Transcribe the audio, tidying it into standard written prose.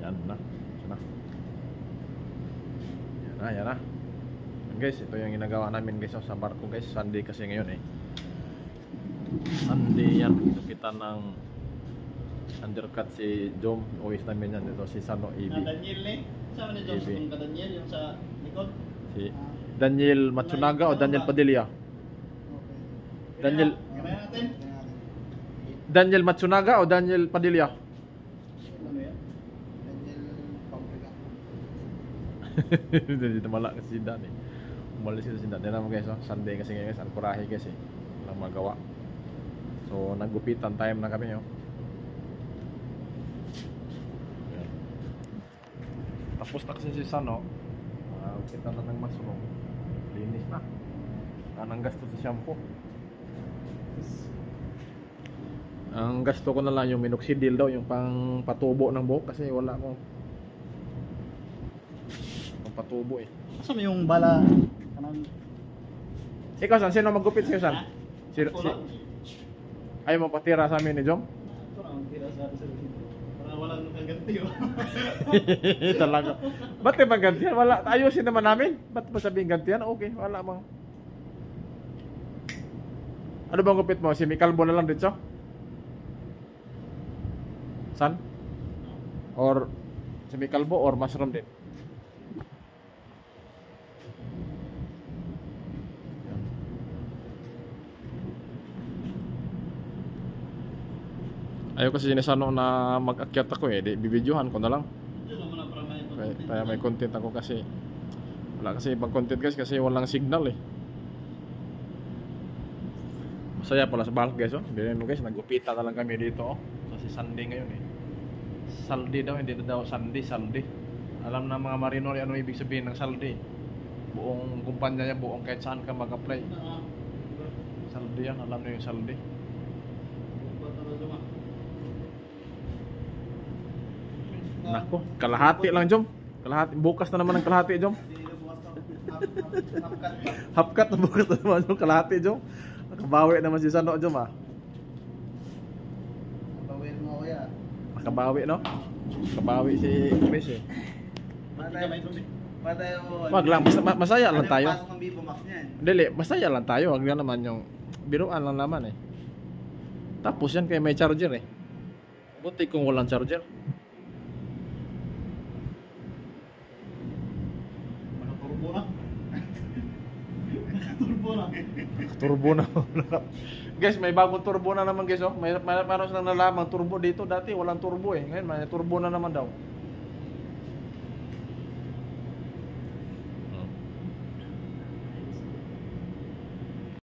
Yan na. Yan na. Yan na, yan na. Guys, ito yung ginagawa namin guys sa barko guys. Sunday kasi ngayon eh. Sunday yan. Kita ng undercut si Jom. Uwis namin yan. Ito si Sano EB. Daniel eh. Saan ni Jom? Yung Daniel yung sa likod? Si Daniel Matsunaga o Daniel Padilla? Daniel Kaya natin? Daniel Matsunaga o Daniel Padilla? Ano yan? Daniel Paprika. Dito malak kasi si Dan eh. Umalis si Dan. Yan naman guys, oh. Sunday kasi ngayon guys. Ang kurahe guys eh. Walang magawa. So naggupitan time na kami oh. Yan. Tapos na kasi si Sano. Kita na ng mushroom. Linis na. Anong gasto sa shampoo? Ang gasto ko na lang yung minoxidil daw, yung pang patubo ng buhok kasi wala akong pang patubo eh. Asa mo yung bala? Kanang... Ikaw San, sino maggupit sa'yo San? Ayaw mo patira sa amin ni Jom? Ito na ang tira sa para walang kaganti oh. Talaga. Ba't ibang gantihan? Wala. Ayusin naman namin. Ba't ba sabihin gantihan? Okay, wala mang. Ano bang gupit mo? Si Mikalbo na lang dito? San? Or si Mikalbo or mushroom din? Ayaw kasi sinisano na mag-akyat ako eh. Bibidyohan ko na lang. Kaya may content ako kasi wala kasi ibang content guys kasi walang signal eh. Masaya pala sa balak guys oh. Bilhin mo guys, nagupita na lang kami dito oh. Kasi Sunday ngayon eh. Saldi daw, hindi daw Sunday, saldi. Alam na mga marino ano ibig sabihin ng saldi. Buong kumpanya niya, buong kahit saan ka mag-apply. Saldi yan, alam niyo yung saldi. Nako, kalahati lang Jom. Kalahati, bukas na naman ang kalahati Jom. Hapkat na bukas na naman yung kalahati Jom. Nakabawi naman si Sano Jom ah. Bawin mo kuya. Nakabawi no? Nakabawi si Chris eh. Patay mo. Wag lang, masaya lang tayo. Pasok ng Vivo Max niyan. Dili, masaya lang tayo. Wag na naman yung biruan lang naman eh. Tapos yan kay may charger eh. Buti kung walang charger. Turbo na. Guys, may bagong turbo na naman guys oh. May meron silang nalamang turbo dito. Dati walang turbo eh. Ngayon may turbo na naman daw.